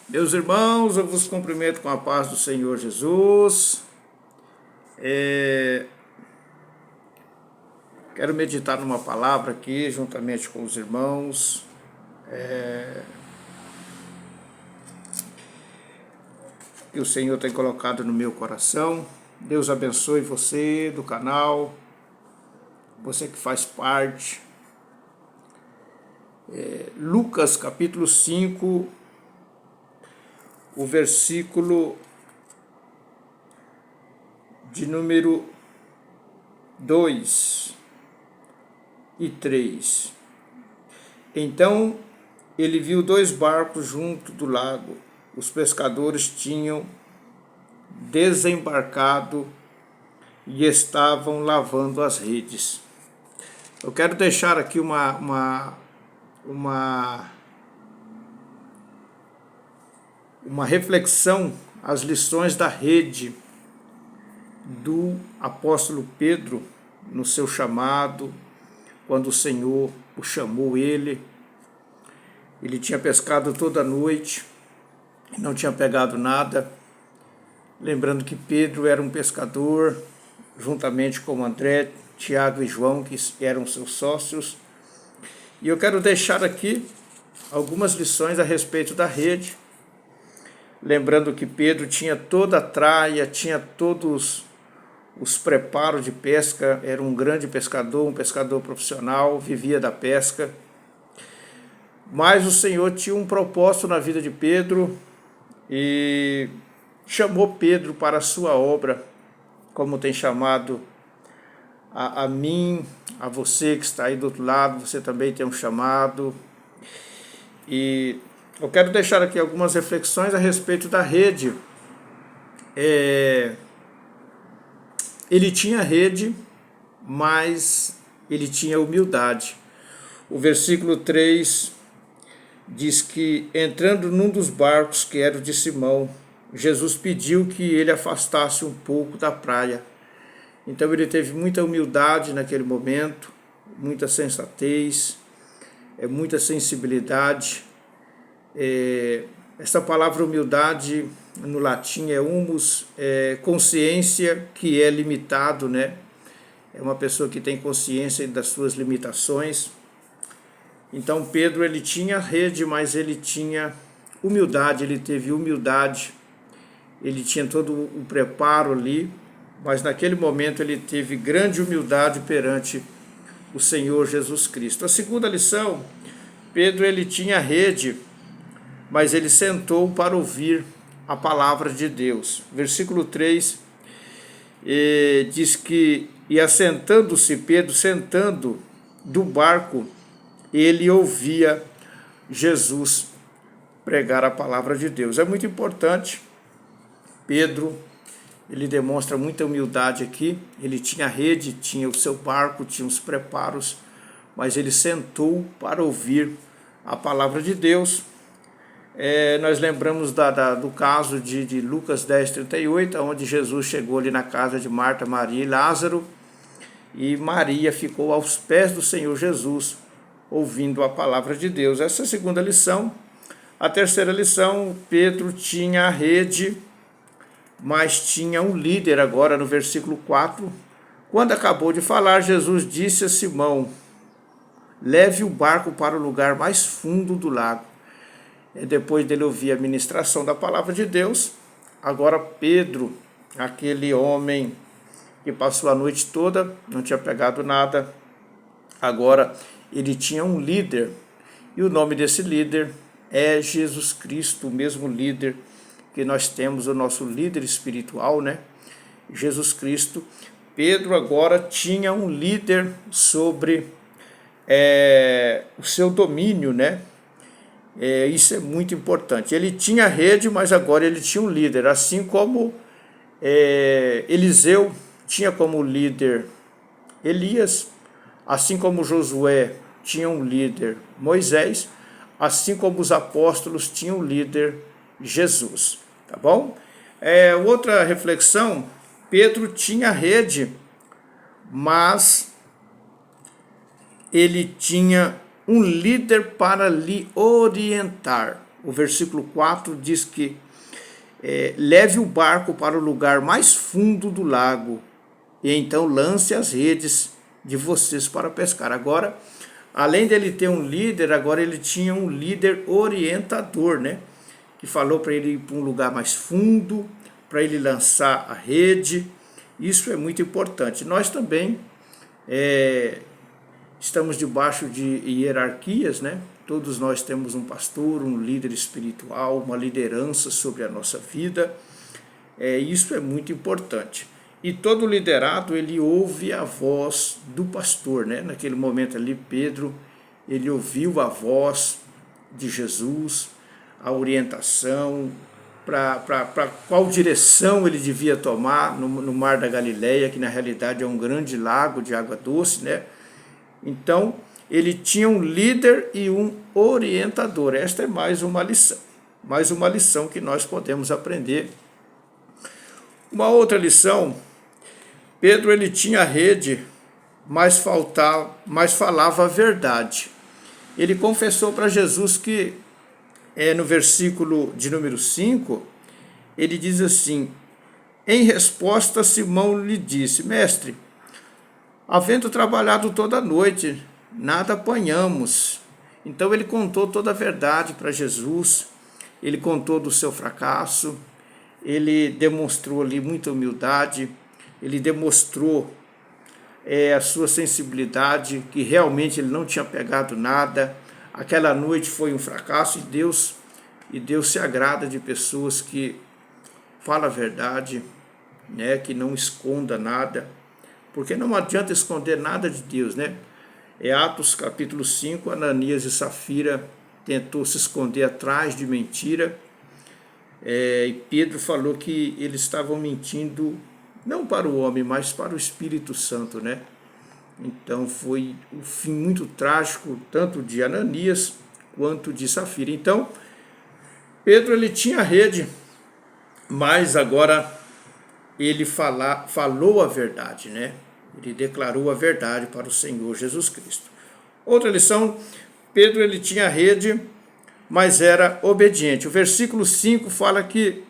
Meus irmãos, eu vos cumprimento com a paz do Senhor Jesus. Quero meditar numa palavra aqui, juntamente com os irmãos. Que o Senhor tem colocado no meu coração. Deus abençoe você do canal, você que faz parte. Lucas capítulo 5, o versículo de número 2 e 3. Então ele viu 2 barcos junto do lago. Os pescadores tinham desembarcado e estavam lavando as redes. Eu quero deixar aqui uma reflexão, as lições da rede do apóstolo Pedro no seu chamado, quando o Senhor o chamou ele tinha pescado toda a noite, não tinha pegado nada. Lembrando que Pedro era um pescador, juntamente com André, Tiago e João, que eram seus sócios. E eu quero deixar aqui algumas lições a respeito da rede, lembrando que Pedro tinha toda a traia, tinha todos os preparos de pesca, era um grande pescador, um pescador profissional, vivia da pesca. Mas o Senhor tinha um propósito na vida de Pedro e chamou Pedro para a sua obra, como tem chamado a mim, a você que está aí do outro lado, você também tem um chamado. E eu quero deixar aqui algumas reflexões a respeito da rede. Ele tinha rede, mas ele tinha humildade. O versículo 3 diz que, entrando num dos barcos, que era o de Simão, Jesus pediu que ele afastasse um pouco da praia. Então ele teve muita humildade naquele momento, muita sensatez, muita sensibilidade. Essa palavra humildade no latim é humus, consciência que é limitado, né? É uma pessoa que tem consciência das suas limitações. Então Pedro, ele tinha rede, mas ele tinha humildade, ele teve humildade, ele tinha todo o preparo ali, mas naquele momento ele teve grande humildade perante o Senhor Jesus Cristo. A segunda lição, Pedro, ele tinha rede, mas ele sentou para ouvir a palavra de Deus. Versículo 3 diz que, e assentando-se Pedro, sentando do barco, ele ouvia Jesus pregar a palavra de Deus. É muito importante. Pedro, ele demonstra muita humildade aqui. Ele tinha rede, tinha o seu barco, tinha os preparos, mas ele sentou para ouvir a palavra de Deus. Nós lembramos do caso de Lucas 10:38, onde Jesus chegou ali na casa de Marta, Maria e Lázaro, e Maria ficou aos pés do Senhor Jesus, ouvindo a palavra de Deus. Essa é a segunda lição. A terceira lição, Pedro tinha a rede, mas tinha um líder. Agora no versículo 4, quando acabou de falar, Jesus disse a Simão: leve o barco para o lugar mais fundo do lago. Depois dele ouvir a ministração da palavra de Deus, agora Pedro, aquele homem que passou a noite toda, não tinha pegado nada, agora ele tinha um líder, e o nome desse líder é Jesus Cristo, o mesmo líder que nós temos, o nosso líder espiritual, né? Jesus Cristo. Pedro agora tinha um líder sobre o seu domínio, né? Isso é muito importante. Ele tinha rede, mas agora ele tinha um líder, assim como Eliseu tinha como líder Elias, assim como Josué tinha um líder Moisés, assim como os apóstolos tinham um líder Jesus, tá bom? Outra reflexão, Pedro tinha rede, mas ele tinha um líder para lhe orientar. o versículo 4 diz que leve o barco para o lugar mais fundo do lago e então lance as redes de vocês para pescar. Agora, além dele ter um líder, agora ele tinha um líder orientador, né? Que falou para ele ir para um lugar mais fundo, para ele lançar a rede. Isso é muito importante. Nós também estamos debaixo de hierarquias, né? Todos nós temos um pastor, um líder espiritual, uma liderança sobre a nossa vida. Isso é muito importante. E todo liderado, ele ouve a voz do pastor, né? Naquele momento ali, Pedro, ele ouviu a voz de Jesus, a orientação, para qual direção ele devia tomar no Mar da Galileia, que na realidade é um grande lago de água doce, né? Então, ele tinha um líder e um orientador. Esta é mais uma lição que nós podemos aprender. Uma outra lição, Pedro ele tinha rede, mas falava a verdade. Ele confessou para Jesus que, no versículo de número 5, ele diz assim: em resposta, Simão lhe disse: mestre, havendo trabalhado toda a noite, nada apanhamos. Então ele contou toda a verdade para Jesus, ele contou do seu fracasso, ele demonstrou ali muita humildade, ele demonstrou a sua sensibilidade, que realmente ele não tinha pegado nada. Aquela noite foi um fracasso e Deus se agrada de pessoas que falam a verdade, né, que não esconda nada, porque não adianta esconder nada de Deus, né? Atos capítulo 5, Ananias e Safira tentou se esconder atrás de mentira, e Pedro falou que eles estavam mentindo não para o homem, mas para o Espírito Santo, né? Então foi um fim muito trágico, tanto de Ananias quanto de Safira. Então, Pedro ele tinha rede, mas agora ele falou a verdade, né? Ele declarou a verdade para o Senhor Jesus Cristo. Outra lição, Pedro ele tinha rede, mas era obediente. O versículo 5 fala que,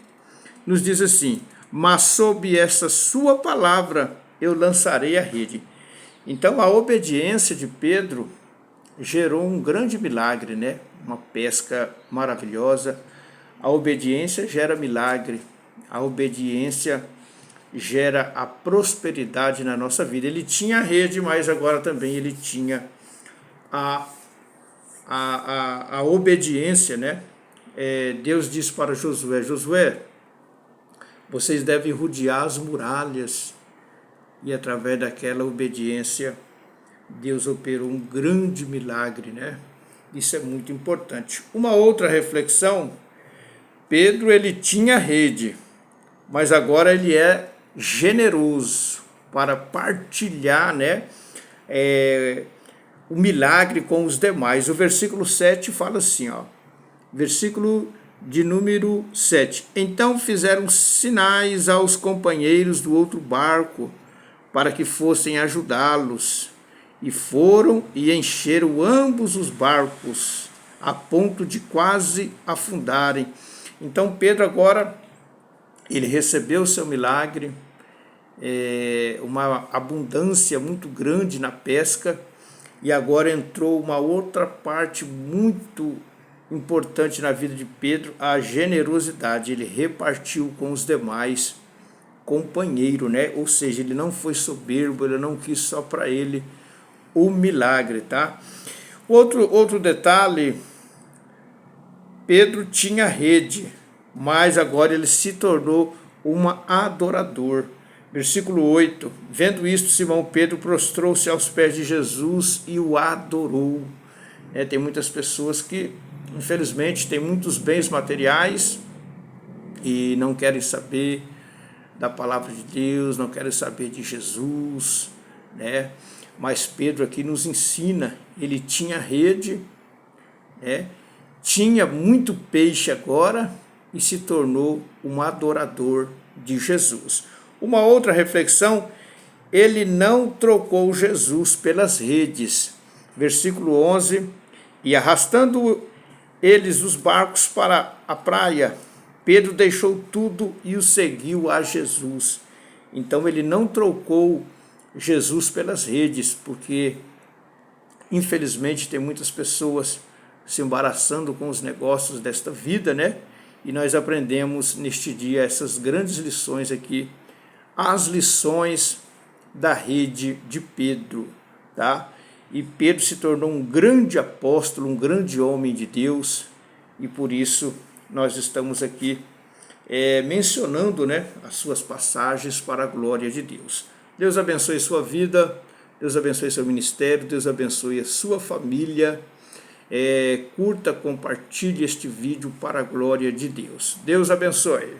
nos diz assim: mas sob essa sua palavra eu lançarei a rede. Então a obediência de Pedro gerou um grande milagre, né? Uma pesca maravilhosa. A obediência gera milagre. A obediência gera a prosperidade na nossa vida. Ele tinha a rede, mas agora também ele tinha a obediência, né? Deus disse para Josué: Josué, vocês devem rodear as muralhas. E através daquela obediência, Deus operou um grande milagre, né? Isso é muito importante. Uma outra reflexão, Pedro ele tinha rede, mas agora ele é generoso para partilhar, né, o milagre com os demais. O versículo 7 fala assim, versículo de número 7. Então fizeram sinais aos companheiros do outro barco para que fossem ajudá-los, e foram e encheram ambos os barcos, a ponto de quase afundarem. Então Pedro agora, ele recebeu o seu milagre, uma abundância muito grande na pesca, e agora entrou uma outra parte muito importante na vida de Pedro, a generosidade. Ele repartiu com os demais companheiros, né? Ou seja, ele não foi soberbo, ele não quis só para ele o milagre, tá? Outro detalhe, Pedro tinha rede, mas agora ele se tornou um adorador. Versículo 8, vendo isto, Simão Pedro prostrou-se aos pés de Jesus e o adorou. Tem muitas pessoas que, infelizmente, têm muitos bens materiais e não querem saber da palavra de Deus, não querem saber de Jesus, né? Mas Pedro aqui nos ensina, ele tinha rede, né? Tinha muito peixe agora e se tornou um adorador de Jesus. Uma outra reflexão, ele não trocou Jesus pelas redes. Versículo 11, e arrastando eles os barcos para a praia. Pedro deixou tudo e o seguiu a Jesus. Então ele não trocou Jesus pelas redes, porque infelizmente tem muitas pessoas se embaraçando com os negócios desta vida, né? E nós aprendemos neste dia essas grandes lições aqui, as lições da rede de Pedro, tá? E Pedro se tornou um grande apóstolo, um grande homem de Deus, e por isso nós estamos aqui mencionando, né, as suas passagens para a glória de Deus. Deus abençoe sua vida, Deus abençoe seu ministério, Deus abençoe a sua família. Curta, compartilhe este vídeo para a glória de Deus. Deus abençoe.